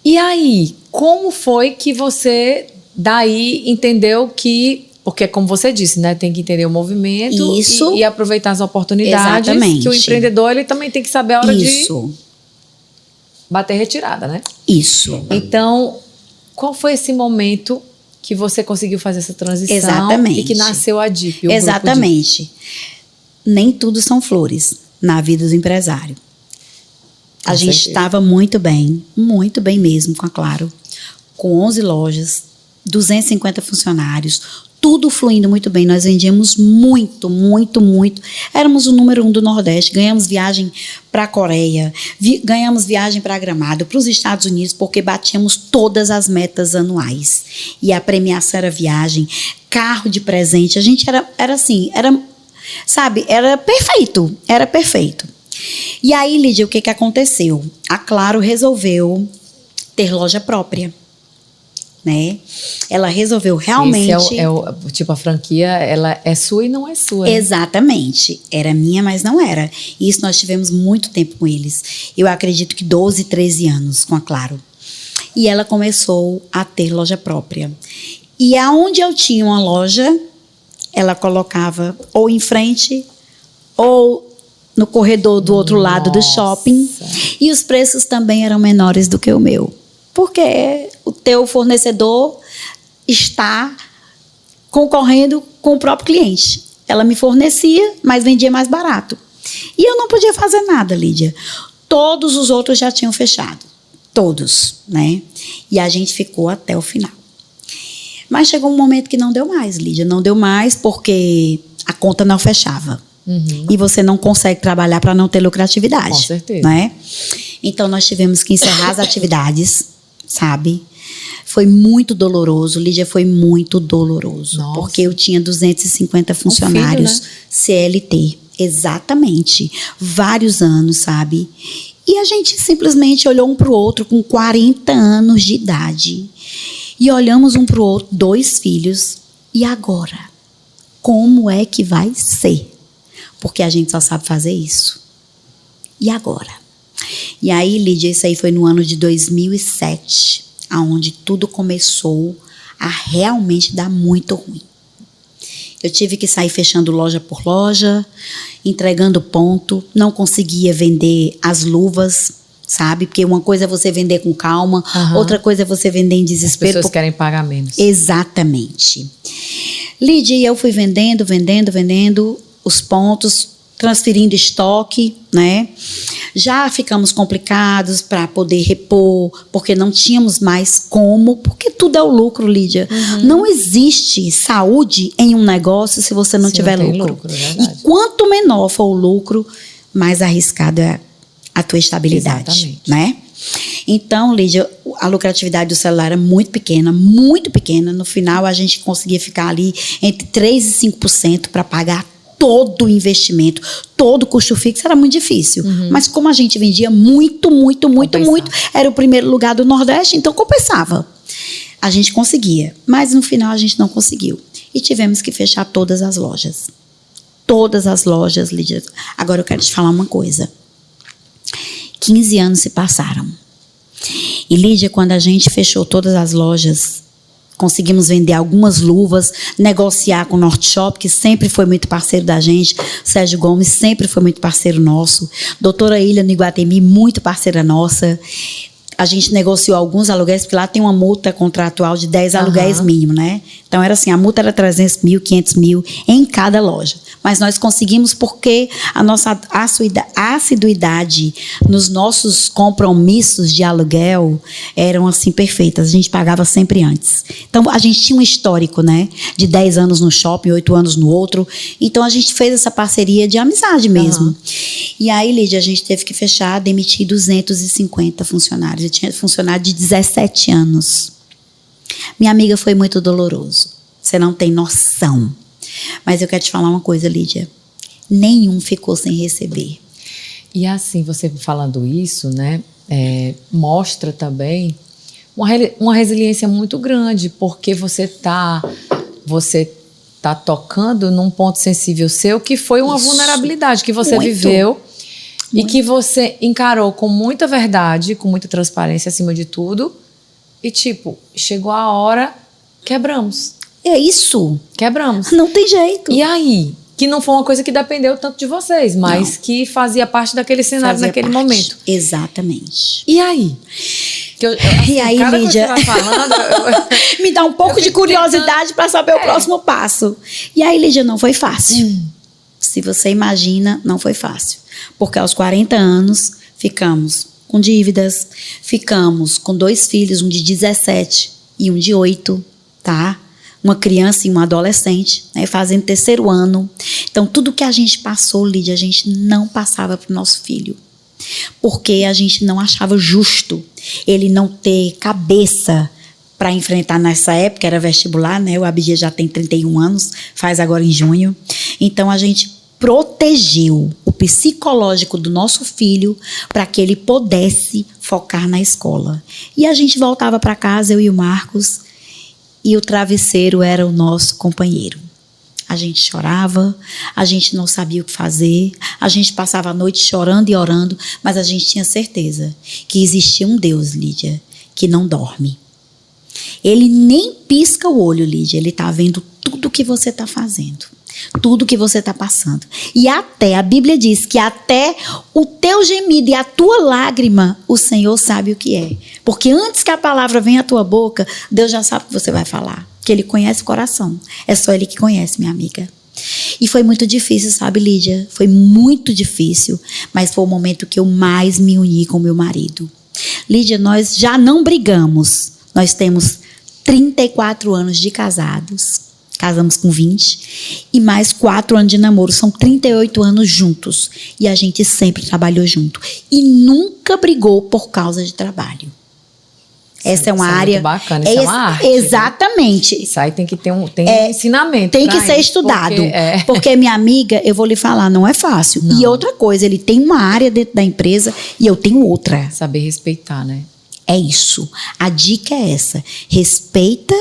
E aí, como foi que você daí entendeu que... Porque, como você disse, né? Tem que entender o movimento. Isso. E aproveitar as oportunidades. Exatamente. Que o empreendedor, ele também tem que saber a hora Isso. de bater retirada, né? Isso. Então, qual foi esse momento que você conseguiu fazer essa transição? Exatamente. E que nasceu a DIP? Exatamente. Nem tudo são flores na vida do empresário. A gente estava muito bem mesmo com a Claro, com 11 lojas, 250 funcionários, tudo fluindo muito bem. Nós vendíamos muito. Éramos o número 1 do Nordeste. Ganhamos viagem para a Coreia, ganhamos viagem para Gramado, para os Estados Unidos, porque batíamos todas as metas anuais. E a premiação era viagem, carro de presente. A gente era assim, sabe, era perfeito. E aí, Lídia, o que aconteceu? A Claro resolveu ter loja própria, né? Ela resolveu realmente... Esse tipo, a franquia, ela é sua e não é sua. Né? Exatamente. Era minha, mas não era. E isso nós tivemos muito tempo com eles. Eu acredito que 12, 13 anos com a Claro. E ela começou a ter loja própria. E aonde eu tinha uma loja, ela colocava ou em frente ou no corredor do outro lado do shopping. E os preços também eram menores do que o meu. Porque o teu fornecedor está concorrendo com o próprio cliente. Ela me fornecia, mas vendia mais barato. E eu não podia fazer nada, Lídia. Todos os outros já tinham fechado. Todos, né? E a gente ficou até o final. Mas chegou um momento que não deu mais, Lídia. Não deu mais porque a conta não fechava. E você não consegue trabalhar para não ter lucratividade. Com certeza. Né? Então, nós tivemos que encerrar as atividades, sabe? Foi muito doloroso, Lídia, foi muito doloroso. Nossa. Porque eu tinha 250 funcionários, filho, né? CLT. Exatamente. Vários anos, sabe? E a gente simplesmente olhou um para o outro com 40 anos de idade. E olhamos um para o outro, 2 filhos. E agora? Como é que vai ser? Porque a gente só sabe fazer isso. E agora? E aí, Lídia, isso aí foi no ano de 2007, onde tudo começou a realmente dar muito ruim. Eu tive que sair fechando loja por loja, entregando ponto, não conseguia vender as luvas, sabe? Porque uma coisa é você vender com calma, outra coisa é você vender em desespero. As pessoas querem pagar menos. Exatamente. Lídia, e eu fui vendendo os pontos, transferindo estoque, né? Já ficamos complicados para poder repor, porque não tínhamos mais como, porque tudo é o lucro, Lídia. Não existe saúde em um negócio se você não tiver lucro. E quanto menor for o lucro, mais arriscado é a tua estabilidade. Exatamente. Né? Então, Lídia, a lucratividade do celular era muito pequena. No final, a gente conseguia ficar ali entre 3% e 5% para pagar todo o investimento, todo o custo fixo. Era muito difícil. Mas como a gente vendia muito, era o primeiro lugar do Nordeste, então compensava. A gente conseguia, mas no final a gente não conseguiu. E tivemos que fechar todas as lojas. Todas as lojas, Lídia. Agora eu quero te falar uma coisa. 15 anos se passaram. E, Lídia, quando a gente fechou todas as lojas, conseguimos vender algumas luvas, negociar com o Norte Shop, que sempre foi muito parceiro da gente. Sérgio Gomes sempre foi muito parceiro nosso. Doutora Ilha no Iguatemi, muito parceira nossa. A gente negociou alguns aluguéis, porque lá tem uma multa contratual de 10 aluguéis mínimo, né? Então, era assim, a multa era 300 mil, 500 mil em cada loja. Mas nós conseguimos porque a nossa assiduidade nos nossos compromissos de aluguel eram, assim, perfeitas. A gente pagava sempre antes. Então, a gente tinha um histórico, né? De 10 anos no shopping, 8 anos no outro. Então, a gente fez essa parceria de amizade mesmo. E aí, Lídia, a gente teve que fechar, demitir 250 funcionários. Eu tinha funcionário de 17 anos. Minha amiga, foi muito doloroso. Você não tem noção. Mas eu quero te falar uma coisa, Lídia. Nenhum ficou sem receber. E assim, você falando isso, né? Mostra também uma resiliência muito grande, porque você tá tocando num ponto sensível seu, que foi uma vulnerabilidade que você viveu. E que você encarou com muita verdade, com muita transparência acima de tudo. E tipo, chegou a hora, quebramos. É isso. Quebramos. Não tem jeito. E aí? Que não foi uma coisa que dependeu tanto de vocês, mas que fazia parte daquele cenário naquele momento. Exatamente. E aí? E aí, Lídia, me dá um pouco de curiosidade para saber o próximo passo. E aí, Lídia, não foi fácil. Se você imagina, não foi fácil. Porque aos 40 anos, ficamos com dívidas, ficamos com 2 filhos, um de 17 e um de 8, tá? Uma criança e um adolescente, né, fazendo 3º ano. Então, tudo que a gente passou, Lídia, a gente não passava para o nosso filho. Porque a gente não achava justo ele não ter cabeça para enfrentar nessa época, era vestibular, né? O Abdias já tem 31 anos, faz agora em junho. Então, a gente protegeu o psicológico do nosso filho para que ele pudesse focar na escola. E a gente voltava para casa, eu e o Marcos, e o travesseiro era o nosso companheiro. A gente chorava, a gente não sabia o que fazer, a gente passava a noite chorando e orando, mas a gente tinha certeza que existia um Deus, Lídia, que não dorme. Ele nem pisca o olho, Lídia, ele está vendo tudo o que você está fazendo. tudo que você está passando. E até, a Bíblia diz que até o teu gemido e a tua lágrima, o Senhor sabe o que é. Porque antes que a palavra venha à tua boca, Deus já sabe o que você vai falar. Porque Ele conhece o coração. É só Ele que conhece, minha amiga. E foi muito difícil, sabe, Lídia? Foi muito difícil. Mas foi o momento que eu mais me uni com meu marido. Lídia, nós já não brigamos. Nós temos 34 anos de casados. Casamos com 20. E mais 4 anos de namoro. São 38 anos juntos. E a gente sempre trabalhou junto. E nunca brigou por causa de trabalho. Essa é uma área... muito bacana, isso é uma arte. Exatamente. Né? Isso aí tem que ter um ensinamento. Tem que ser estudado. Porque, minha amiga, eu vou lhe falar, não é fácil. Não. E outra coisa, ele tem uma área dentro da empresa e eu tenho outra. Saber respeitar, né? É isso. A dica é essa. Respeita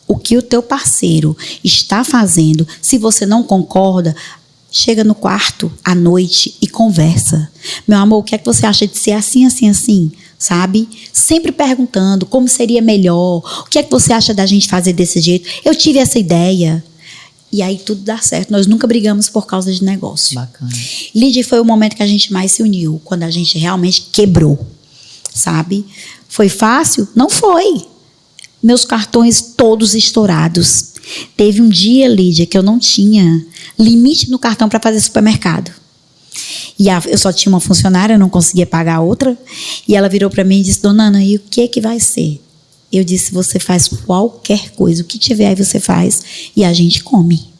o que o teu parceiro está fazendo. Se você não concorda, chega no quarto à noite e conversa. Meu amor, o que é que você acha de ser assim, assim, assim? Sabe? Sempre perguntando como seria melhor. O que é que você acha da gente fazer desse jeito? Eu tive essa ideia. E aí tudo dá certo. Nós nunca brigamos por causa de negócio. Bacana. Lídia, foi o momento que a gente mais se uniu. Quando a gente realmente quebrou. Sabe? Foi fácil? Não foi. Meus cartões todos estourados. Teve um dia, Lídia, que eu não tinha limite no cartão para fazer supermercado. E eu só tinha uma funcionária, eu não conseguia pagar a outra. E ela virou para mim e disse, dona Ana, e o que vai ser? Eu disse, você faz qualquer coisa, o que tiver aí você faz e a gente come.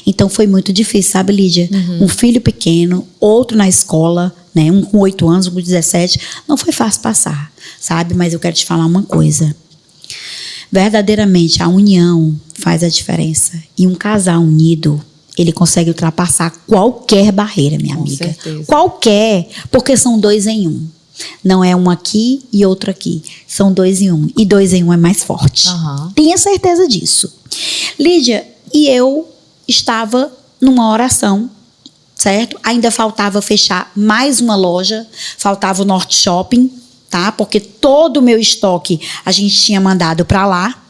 Então foi muito difícil, sabe, Lídia? Um filho pequeno, outro na escola, né? Um com 8 anos, um com 17. Não foi fácil passar, sabe? Mas eu quero te falar uma coisa. Verdadeiramente, a união faz a diferença. E um casal unido, ele consegue ultrapassar qualquer barreira, minha amiga. Com certeza. Qualquer, porque são 2 em 1. Não é um aqui e outro aqui. São 2 em 1. E 2 em 1 é mais forte. Tenha certeza disso. Lídia, e eu estava numa oração, certo? Ainda faltava fechar mais uma loja. Faltava o Norte Shopping, tá? Porque todo o meu estoque a gente tinha mandado para lá.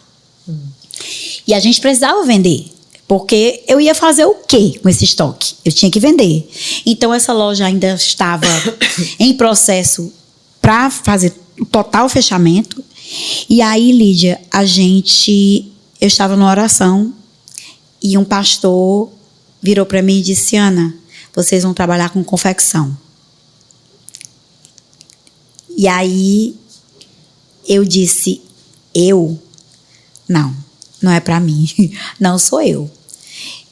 E a gente precisava vender. Porque eu ia fazer o quê com esse estoque? Eu tinha que vender. Então, essa loja ainda estava em processo para fazer o total fechamento. E aí, Lídia, eu estava numa oração e um pastor virou para mim e disse, Ana, vocês vão trabalhar com confecção. E aí, eu disse, não é para mim, não sou eu.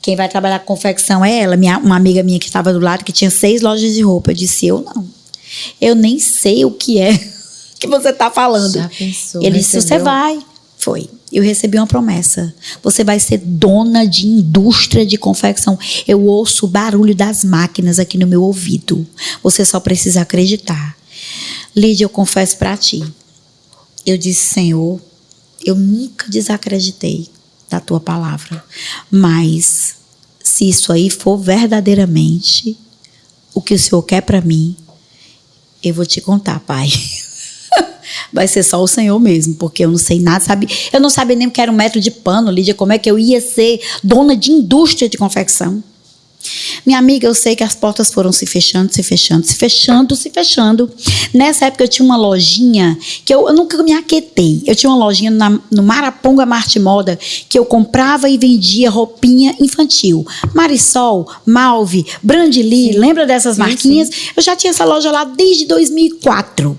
Quem vai trabalhar com confecção é ela, uma amiga minha que estava do lado, que tinha 6 lojas de roupa. Eu disse, eu não. Eu nem sei o que é que você está falando. Já pensou? Ele disse, você vai. Foi. Eu recebi uma promessa. Você vai ser dona de indústria de confecção. Eu ouço o barulho das máquinas aqui no meu ouvido. Você só precisa acreditar. Lídia, eu confesso para ti. Eu disse, Senhor, eu nunca desacreditei da tua palavra. Mas, se isso aí for verdadeiramente o que o Senhor quer para mim, eu vou te contar, Pai. Vai ser só o Senhor mesmo, porque eu não sei nada, sabe? Eu não sabia nem o que era 1 metro de pano, Lídia, como é que eu ia ser dona de indústria de confecção. Minha amiga, eu sei que as portas foram se fechando, se fechando, se fechando, se fechando. Nessa época eu tinha uma lojinha que eu nunca me aquetei. Eu tinha uma lojinha no Maraponga Marte Moda que eu comprava e vendia roupinha infantil. Marisol, Malve, Brandili, lembra dessas marquinhas? Sim. Eu já tinha essa loja lá desde 2004.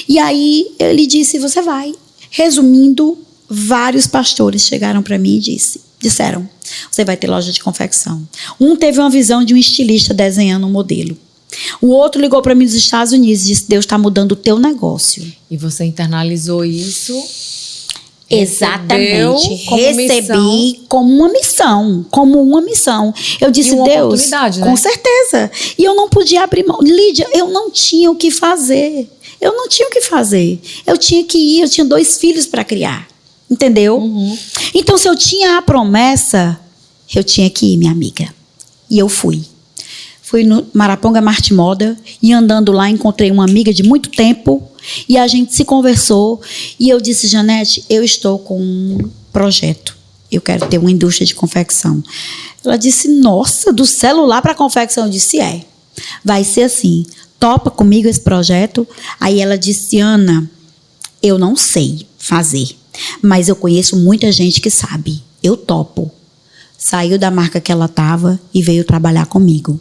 E aí ele disse, você vai. Resumindo, vários pastores chegaram para mim e disseram, você vai ter loja de confecção. Um teve uma visão de um estilista desenhando um modelo. O outro ligou para mim dos Estados Unidos e disse, Deus está mudando o teu negócio. E você internalizou isso? Exatamente. Recebi como uma missão. Eu disse, e uma Deus, oportunidade, né? Com certeza. E eu não podia abrir mão. Lídia, eu não tinha o que fazer. Eu tinha que ir, eu tinha 2 filhos para criar. Entendeu? Então, se eu tinha a promessa, eu tinha que ir, minha amiga. E eu fui. Fui no Maraponga Marte Moda e andando lá encontrei uma amiga de muito tempo e a gente se conversou e eu disse, Janete, eu estou com um projeto. eu quero ter uma indústria de confecção. Ela disse, nossa, do celular para confecção. Eu disse, vai ser assim. Topa comigo esse projeto? Aí ela disse, Ana, eu não sei fazer, mas eu conheço muita gente que sabe. Eu topo. Saiu da marca que ela estava e veio trabalhar comigo.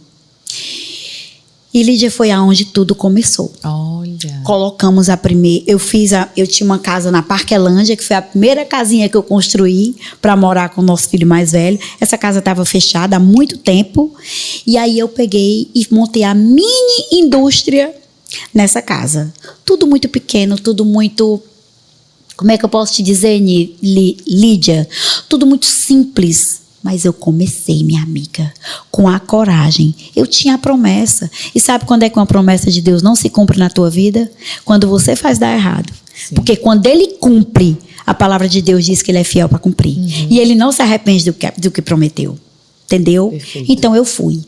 E Lídia, foi aonde tudo começou. Olha. Colocamos a primeira... Eu tinha uma casa na Parquelândia, que foi a primeira casinha que eu construí para morar com o nosso filho mais velho. Essa casa estava fechada há muito tempo. E aí eu peguei e montei a mini indústria nessa casa. Tudo muito pequeno, tudo muito... Como é que eu posso te dizer, Lídia? Tudo muito simples. Mas eu comecei, minha amiga, com a coragem. Eu tinha a promessa. E sabe quando é que uma promessa de Deus não se cumpre na tua vida? Quando você faz dar errado. Sim. Porque quando Ele cumpre, a palavra de Deus diz que Ele é fiel para cumprir. Uhum. E Ele não se arrepende do que prometeu. Entendeu? Perfeito. Então eu fui.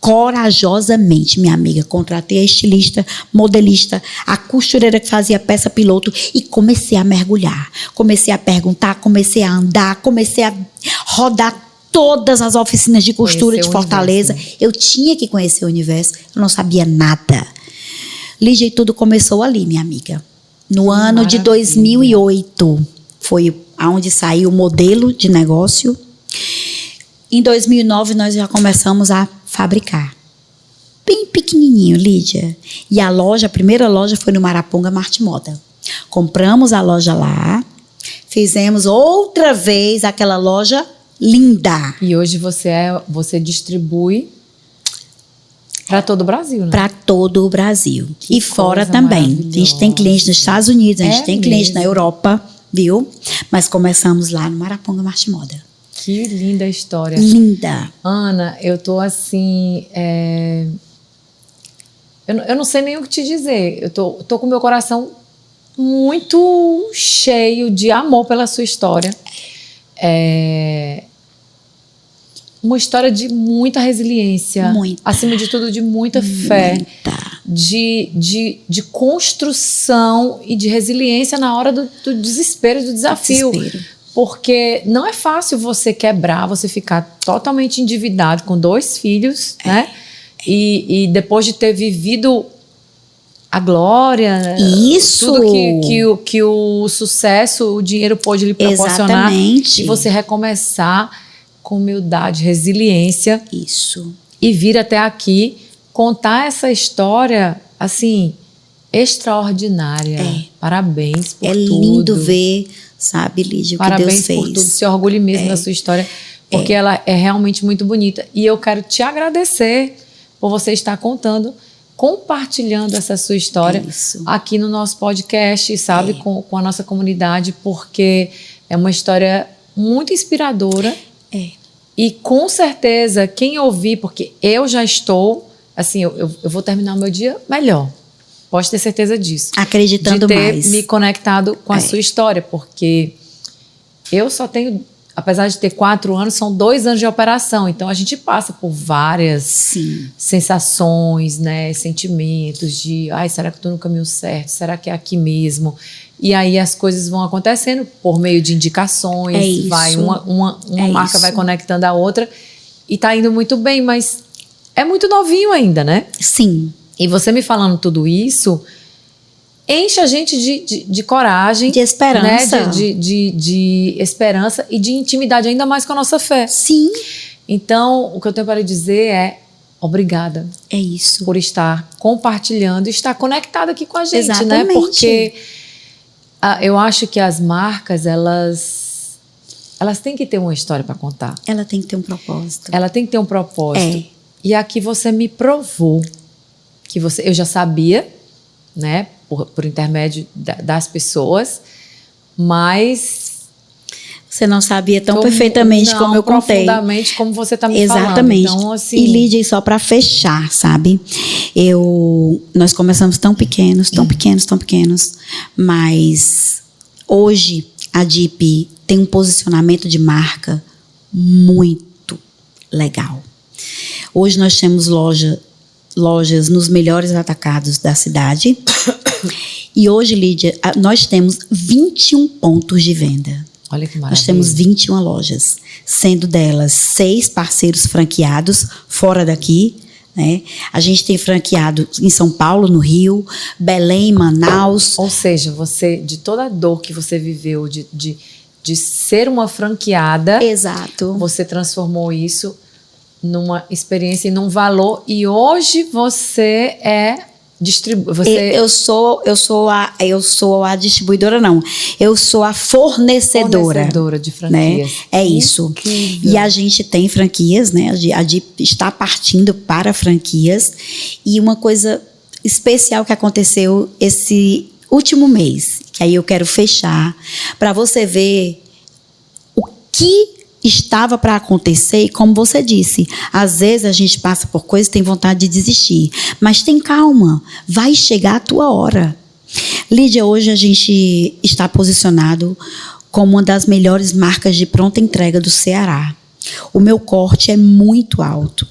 Corajosamente, minha amiga, contratei a estilista, modelista, a costureira que fazia peça piloto e comecei a mergulhar. Comecei a perguntar, comecei a andar, comecei a rodar todas as oficinas de costura de Fortaleza. Eu tinha que conhecer o universo, eu não sabia nada. Lígia, e tudo começou ali, minha amiga. No ano de 2008, foi onde saiu o modelo de negócio. Em 2009, nós já começamos a fabricar. Bem pequenininho, Lídia. E a primeira loja foi no Maraponga Martimoda. Compramos a loja lá, fizemos outra vez aquela loja linda. E hoje você distribui para todo o Brasil, né? Para todo o Brasil. E fora também. A gente tem clientes nos Estados Unidos, a gente tem clientes na Europa, viu? Mas começamos lá no Maraponga Martimoda. Que linda história. Linda. Ana, eu tô assim... Eu não sei nem o que te dizer. Eu tô com o meu coração muito cheio de amor pela sua história. Uma história de muita resiliência. Muita. Acima de tudo, de muita fé. De construção e de resiliência na hora do desespero e do desafio. Porque não é fácil você quebrar, você ficar totalmente endividado com 2 filhos, né? E depois de ter vivido a glória, isso, tudo que o sucesso, o dinheiro pôde lhe proporcionar. Exatamente. E você recomeçar com humildade, resiliência. Isso. E vir até aqui contar essa história, assim, extraordinária. Parabéns por tudo. É lindo ver, sabe, Lídia, o que Deus fez. Parabéns por tudo. Se orgulhe mesmo da sua história, porque ela é realmente muito bonita. E eu quero te agradecer por você estar compartilhando essa sua história aqui no nosso podcast, sabe, com a nossa comunidade, porque é uma história muito inspiradora. E com certeza, quem ouvir, porque eu já estou, assim, eu vou terminar o meu dia melhor. Pode ter certeza disso. Acreditando mais. De ter me conectado com a sua história, porque eu só tenho, apesar de ter 4 anos, são 2 anos de operação. Então, a gente passa por várias sensações, né, sentimentos de, será que eu estou no caminho certo? Será que é aqui mesmo? E aí as coisas vão acontecendo por meio de indicações. Uma marca vai conectando a outra e está indo muito bem, mas é muito novinho ainda, né? Sim. E você me falando tudo isso enche a gente de coragem, de esperança, né? de esperança e de intimidade ainda mais com a nossa fé. Sim. Então, o que eu tenho para lhe dizer é obrigada. É isso. Por estar compartilhando e estar conectada aqui com a gente. Exatamente. Né? Porque eu acho que as marcas, elas têm que ter uma história para contar. Ela tem que ter um propósito. Ela tem que ter um propósito. E aqui você me provou que eu já sabia, né, por intermédio das pessoas, mas você não sabia tão perfeitamente como eu contei. Profundamente como você está me falando. Exatamente. Então, assim, e Lídia, só para fechar, sabe? Nós começamos tão pequenos, mas hoje a DIP tem um posicionamento de marca muito legal. Hoje nós temos lojas nos melhores atacados da cidade. E hoje, Lídia, nós temos 21 pontos de venda. Olha que maravilha. Nós temos 21 lojas, sendo delas 6 parceiros franqueados fora daqui, né? A gente tem franqueado em São Paulo, no Rio, Belém, Manaus. Ou seja, você, de toda a dor que você viveu de ser uma franqueada, Exato. você transformou isso numa experiência e num valor, e hoje você é Eu sou a distribuidora, não. Eu sou a fornecedora de franquias. Né? É isso. Incrível. E a gente tem franquias, né? A DIP está partindo para franquias. E uma coisa especial que aconteceu esse último mês, que aí eu quero fechar, para você ver o que estava para acontecer, e como você disse, às vezes a gente passa por coisas e tem vontade de desistir, mas tem calma, vai chegar a tua hora. Lídia, hoje a gente está posicionado como uma das melhores marcas de pronta entrega do Ceará. O meu corte é muito alto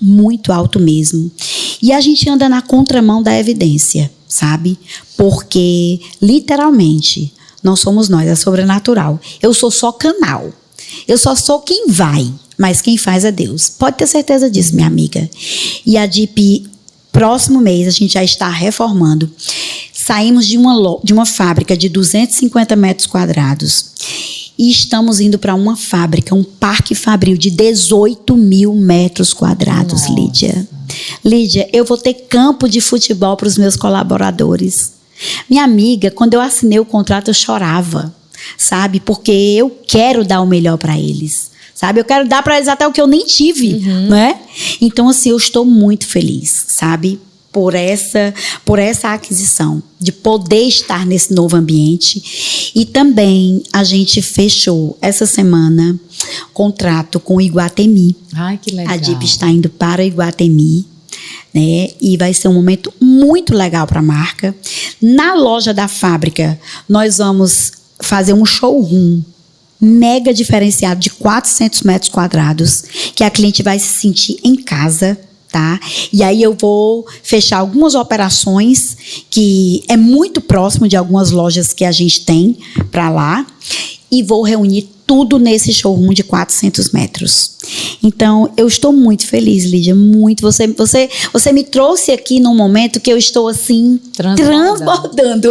mesmo. E a gente anda na contramão da evidência, sabe? Porque, literalmente, não somos nós, é sobrenatural. Eu sou só canal. Eu só sou quem vai, mas quem faz é Deus. Pode ter certeza disso, minha amiga. E a DIP, próximo mês, a gente já está reformando. Saímos de uma fábrica de 250 metros quadrados e estamos indo para uma fábrica, um parque fabril de 18 mil metros quadrados, Nossa. Lídia. Lídia, eu vou ter campo de futebol para os meus colaboradores. Minha amiga, quando eu assinei o contrato, eu chorava. Sabe? Porque eu quero dar o melhor para eles. Sabe? Eu quero dar para eles até o que eu nem tive, né? Então, assim, eu estou muito feliz, sabe? Por essa aquisição, de poder estar nesse novo ambiente. E também a gente fechou essa semana contrato com o Iguatemi. Ai, que legal. A DIP está indo para o Iguatemi, né? E vai ser um momento muito legal para a marca. Na loja da fábrica, nós vamos fazer um showroom mega diferenciado de 400 metros quadrados, que a cliente vai se sentir em casa, tá? E aí eu vou fechar algumas operações que é muito próximo de algumas lojas que a gente tem para lá, e vou reunir tudo nesse showroom de 400 metros. Então, eu estou muito feliz, Lídia, muito. Você me trouxe aqui num momento que eu estou, assim, transbordando.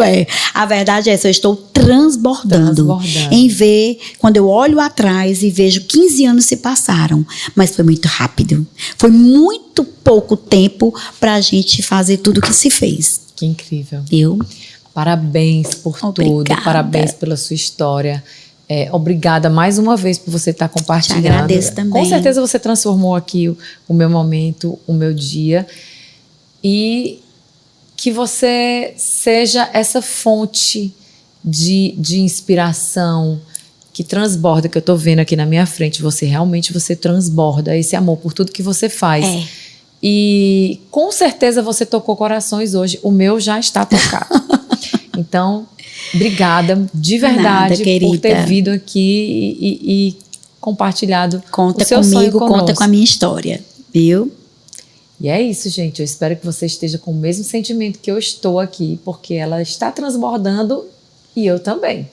A verdade é essa, eu estou transbordando. Em ver, quando eu olho atrás e vejo 15 anos se passaram, mas foi muito rápido. Foi muito pouco tempo para a gente fazer tudo o que se fez. Que incrível. Parabéns por tudo, parabéns pela sua história. Obrigada mais uma vez por você estar compartilhando. Te agradeço também. Com certeza você transformou aqui o meu momento, o meu dia. E que você seja essa fonte de inspiração que transborda, que eu estou vendo aqui na minha frente. Você transborda esse amor por tudo que você faz. E com certeza você tocou corações hoje. O meu já está tocado. Então, obrigada de verdade por ter vindo aqui e compartilhado o seu sonho conosco. Conta com a minha história, viu? E é isso, gente. Eu espero que você esteja com o mesmo sentimento que eu estou aqui, porque ela está transbordando e eu também.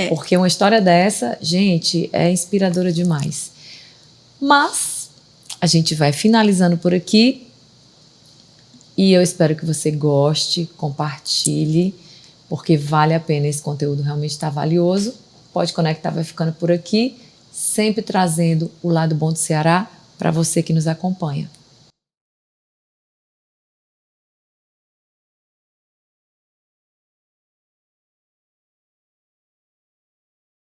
Porque uma história dessa, gente, é inspiradora demais. Mas a gente vai finalizando por aqui e eu espero que você goste, compartilhe, porque vale a pena, esse conteúdo realmente está valioso. Pode Conectar vai ficando por aqui, sempre trazendo o lado bom do Ceará para você que nos acompanha.